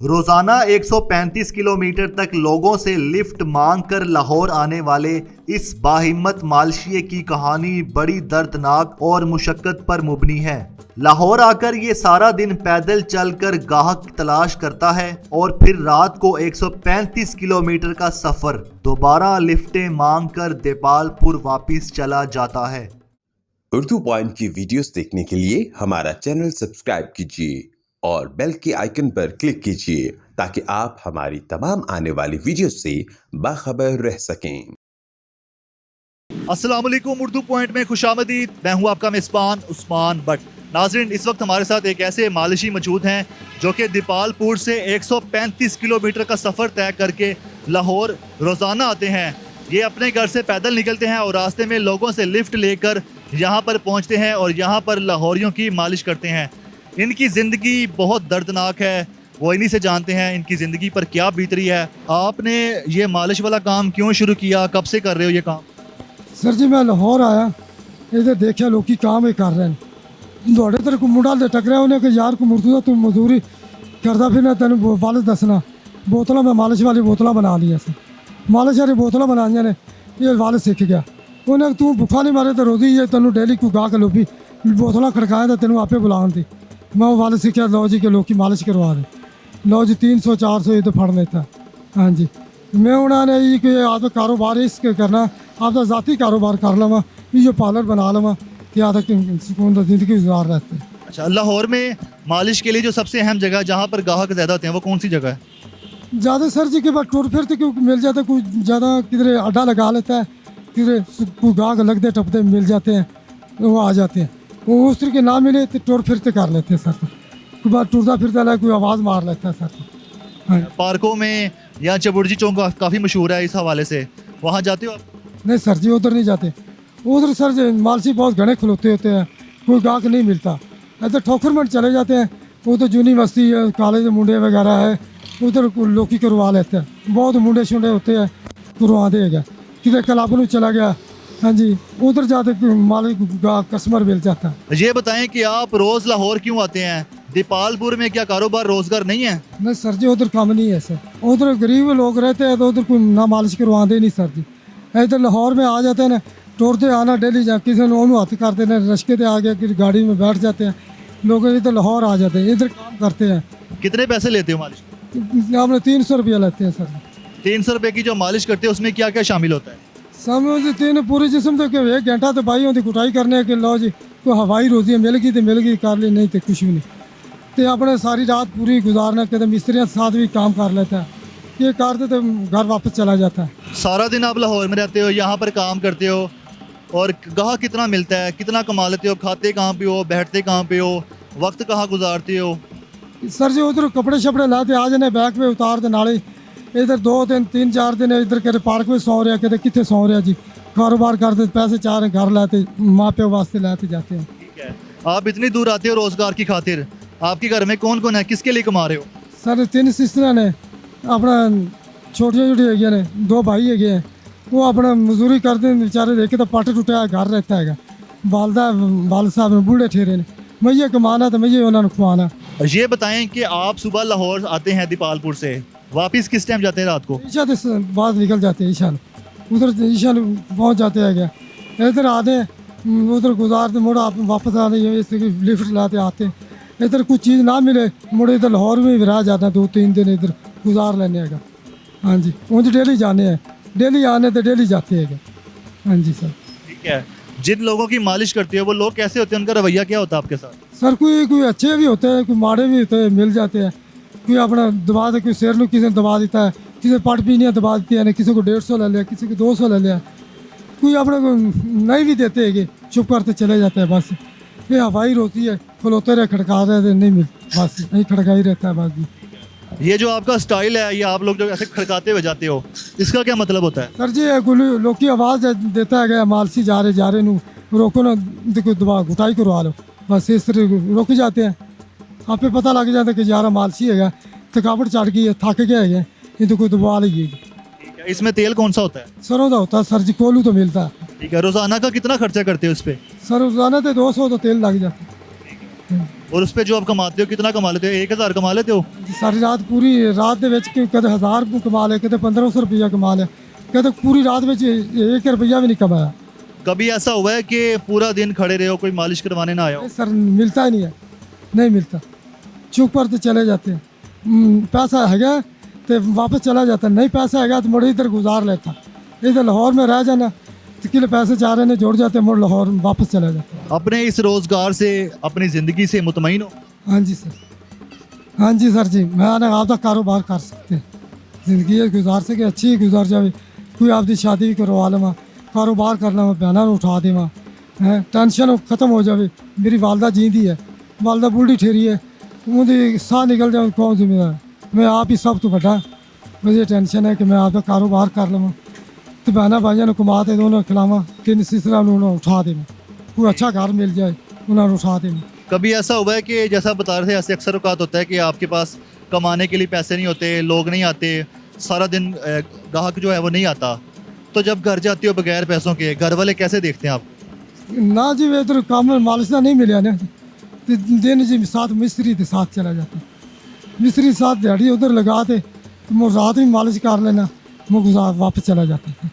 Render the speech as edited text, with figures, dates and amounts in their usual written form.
रोजाना 135 किलोमीटर तक लोगों से लिफ्ट मांगकर लाहौर आने वाले इस बाहिम्मत मालशिये की कहानी बड़ी दर्दनाक और मुशक्कत पर मुबनी है। लाहौर आकर ये सारा दिन पैदल चलकर गाहक तलाश करता है और फिर रात को 135 किलोमीटर का सफर दोबारा लिफ्टें मांगकर देपालपुर वापस चला जाता है। उर्दू पॉइंट की वीडियोस देखने के लिए हमारा चैनल सब्सक्राइब कीजिए और बेल के आइकन पर क्लिक कीजिए ताकि आप हमारी तमाम आने वाली वीडियो से बाखबर रह सकें। अस्सलाम वालेकुम, उर्दू पॉइंट में खुशामदीद। मैं हूं आपका मेज़बान उस्मान बट। नाज़रीन, इस वक्त हमारे साथ एक ऐसे मालिशी मौजूद हैं जो कि देपालपुर से 135 किलोमीटर का सफ़र तय करके लाहौर रोज़ाना आते हैं। ये अपने घर से पैदल निकलते हैं और रास्ते में लोगों से लिफ्ट लेकर यहाँ पर पहुँचते हैं और यहाँ पर लाहौरियों की मालिश करते हैं। इनकी ज़िंदगी बहुत दर्दनाक है, वो इन्हीं से जानते हैं इनकी ज़िंदगी पर क्या बीत रही है। आपने ये मालिश वाला काम क्यों शुरू किया, कब से कर रहे हो ये काम? सर जी, मैं लाहौर आया, इधर देखा लोग काम ही कर रहे हैं। थोड़े तेरे को मुंडा दे टकराया उन्हें कि यार को मुर्तूदा तू मजदूरी करता फिर ना तेन वाल दसना बोतल में मालिश वाली बोतल बना लिया सर। मालिश वाली बोतल बनाइया ने ये वाल सीख गया। उन्हें तू भुखा नहीं मारे तो रोजी ये तेन डेली को गा के लोभी बोतल खड़काया तो तेन आपे बुलान दी। मैं वो वाले सीखा लो जी के लोग की मालिश करवा दे। लो जी 300-400 ये तो फड़ लेता है। हाँ जी, मैं उन्होंने ये कि आप कारोबार इसके करना, आप ज़ाती कारोबार कर लवा, ये जो पार्लर बना लवा कि आप सुकून ज़िंदगी गुजार रहते हैं। अच्छा, लाहौर में मालिश के लिए जो सबसे अहम जगह जहाँ पर गाहक ज़्यादा होते हैं वो कौन सी जगह है? ज़्यादा सर जी के बाद टूर फिरते क्यों मिल जाता, कोई ज़्यादा किधर अड्डा लगा लेता है, किधर कोई गाहक लगते टपते मिल जाते हैं वो आ जाते हैं। वो उस तरह के ना मिले तो टूर फिरते कर लेते हैं सर। कोई बार टूरता फिरता है कोई आवाज़ मार लेता है सर। हाँ, पार्कों में या चबुर्जी चौक काफ़ी मशहूर है इस हवाले से, वहाँ जाते हो आप? नहीं सर जी, उधर नहीं जाते। उधर सर जी मालसी बहुत घने खलोते होते हैं, कोई गाहक नहीं मिलता। ऐसे ठोकरमंड चले जाते हैं, वो तो यूनिवर्सिटी कॉलेज मुंडे वगैरह है, उधर लोग ही करवा लेते हैं। बहुत मुंडे शुंडे होते हैं, करवा देगा। किधर कलाबनू चला गया, हाँ जी, उधर जाते मालिक कस्टमर मिल जाता है। ये बताएं कि आप रोज़ लाहौर क्यों आते हैं? देपालपुर में क्या कारोबार रोज़गार नहीं है? नहीं सर जी, उधर काम नहीं है सर। उधर गरीब लोग रहते हैं तो उधर कोई ना मालिश करवाते नहीं सर जी। इधर लाहौर में आ जाते हैं ना, टोरते आना डेली जा किसी ने उन्होंने हाथ करते हैं, रश्के से आ गया कि गाड़ी में बैठ जाते हैं लोग, इधर लाहौर आ जाते हैं, इधर काम करते हैं। कितने पैसे लेते हो मालिश? आपने 300 रुपया लेते हैं सर। 300 रुपये की जो मालिश करते हो उसमें क्या क्या शामिल होता है? समझ तीन पूरी जिसम तो 1 घंटा तो भाई होती कुटाई करने के, लो जी कोई हवाई रोजी मिल गई तो मिल गई, कर ली नहीं तो कुछ भी नहीं। तो अपने सारी रात पूरी गुजारना के मिस्त्रियों के साथ भी काम कर लेता है, ये करते तो घर वापस चला जाता है। सारा दिन आप लाहौर में रहते हो, यहाँ पर काम करते हो और गाहक कितना मिलता है, कितना कमा लेते हो? खाते कहाँ पे हो, बैठते कहाँ पे हो, वक्त कहाँ गुजारते हो? सर जी उधर कपड़े शपड़े लाते आ जाने बैग पे उतार दे नाले, इधर 2 दिन 3-4 दिन इधर कहते पार्क में सौ रहा, कहते कितने सौ रहा जी। कारोबार करते पैसे चार घर लाते, माँ प्यो वास्ते लाते जाते हैं। ठीक है, आप इतनी दूर आते हो रोज़गार की खातिर, आपके घर में कौन कौन है, किसके लिए कमा रहे हो? सर 3 सिस्टर ने, अपना छोटिया छोटी है ने, 2 भाई है, वो अपना मजदूरी करते हैं बेचारे, देखे तो पट टुटा घर रहता है। वाल साहब बूढ़े ठेरे ने, मैं ये कमाना तो मैं ये उन्होंने खुआना। ये बताएं कि आप सुबह लाहौर आते हैं देपालपुर से, वापस किस टाइम जाते हैं रात को? ईशा से बाद निकल जाते हैं, ईशान उधर ईशान पहुँच जाते हैं क्या, इधर आते उधर गुजारते मुड़ा आप वापस आते हैं, इस लिफ्ट लाते आते हैं। इधर कुछ चीज़ ना मिले मुड़े इधर लाहौर में भी रह जाता है, 2-3 दिन इधर गुजार लेने का। हाँ जी, उनसे डेली जाने हैं, डेली आने तो डेली जाते हैं। हाँ जी सर। ठीक है, जिन लोगों की मालिश करते हो वो लोग कैसे होते हैं, उनका रवैया क्या होता है आपके साथ? सर कोई अच्छे भी होते हैं, कोई माड़े भी होते हैं, मिल जाते हैं। कोई अपना दबा दे, कोई सिर में किसी ने दबा देता है, किसी पट पीनियाँ दबा देती है, किसी को 150 ले लिया, किसी को 200 ले लिया। कोई अपने को नहीं भी देते है, चुप करते चले जाते हैं। बस ये हवाई रोती है, खलोते रहे खड़का रहे थे, नहीं मिल, बस यही खड़का ही रहता है। बस जी, ये जो आपका स्टाइल है, ये आप लोग जो ऐसे खड़काते हुए जाते हो, इसका क्या मतलब होता है? सर जी लोग की आवाज़ देता है गया, मालसी जा रहे नू रोको ना, देखो दबा घुटाई करवा लो, बस इस तरह रुक जाते हैं। आप पे पता लग जाता है कि यार मालसी है, थकावट चढ़ गई है, थक गया है, ये तो कोई दबा लीजिए। इसमें तेल कौन सा होता है? सरों का होता है सर जी, कोलू तो मिलता है। ठीक है, रोज़ाना का कितना खर्चा करते हो इस पे? सर रोज़ाना तो 200 तो तेल लग जाता है। और उस पर जो आप कमाते हो कितना कमा लेते हो? 1,000 कमा लेते हो? सारी रात पूरी रात ਦੇ ਵਿੱਚ ਕਦੇ 1000 ਕਮਾ ਲਿਆ ਕਦੇ 1500 ਰੁਪਇਆ ਕਮਾ ਲਿਆ ਕਦੇ पूरी रात ਵਿੱਚ 1 रुपया भी नहीं कमाया। कभी ऐसा हुआ है कि पूरा दिन खड़े रहे हो, कोई मालिश करवाने ना आया हो? सर मिलता ही नहीं है, नहीं मिलता। चुप पर तो चले जाते हैं, पैसा हैगा तो वापस चला जाता, नहीं पैसा हैगा तो मुड़े इधर गुजार लेता। इधर लाहौर में रह जाना तो किले पैसे चाह रहे हैं जोड़ जाते मुड़ लाहौर वापस चला जाता। अपने इस रोज़गार से, अपनी ज़िंदगी से मुतमईन हो? हाँ जी सर, हाँ जी सर जी, मैं आपका कारोबार कर सकते जिंदगी गुजार सके, अच्छी ही गुजार जाए। कोई आपकी शादी भी करवा लवा, कारोबार कर लवा, बहना उठा देवा, है टेंशन ख़त्म हो जाए। मेरी वालदा जींदी है, वालदा बुढ़ी ठेरी है, उनकी साह निकल जाए कौन जिम्मेदार? मैं आप ही सब तो बड़ा, मुझे टेंशन है कि मैं आपका कारोबार कर लवा तो बहना भाइयों को कमा दे उन्होंने खिलावा कि इस तरह उन्होंने उठा देवा, कोई अच्छा घर मिल जाए उन्होंने उठा देवा। कभी ऐसा हुआ है कि जैसा बता रहे थे, ऐसे अक्सर औकात होता है कि आपके पास कमाने के लिए पैसे नहीं होते, लोग नहीं आते, सारा दिन ग्राहक जो है वो नहीं आता, तो जब घर जाते हो बगैर पैसों के, घर वाले कैसे देखते हैं आप? ना जी वे इधर काम में मालिश ना नहीं मिले ना तो दिन जी साथ मिस्त्री के साथ चला जाता, मिस्त्री साथ दिहाड़ी उधर लगाते तो मैं रात में मालिश कर लेना, मैं गुजार वापस चला जाता था।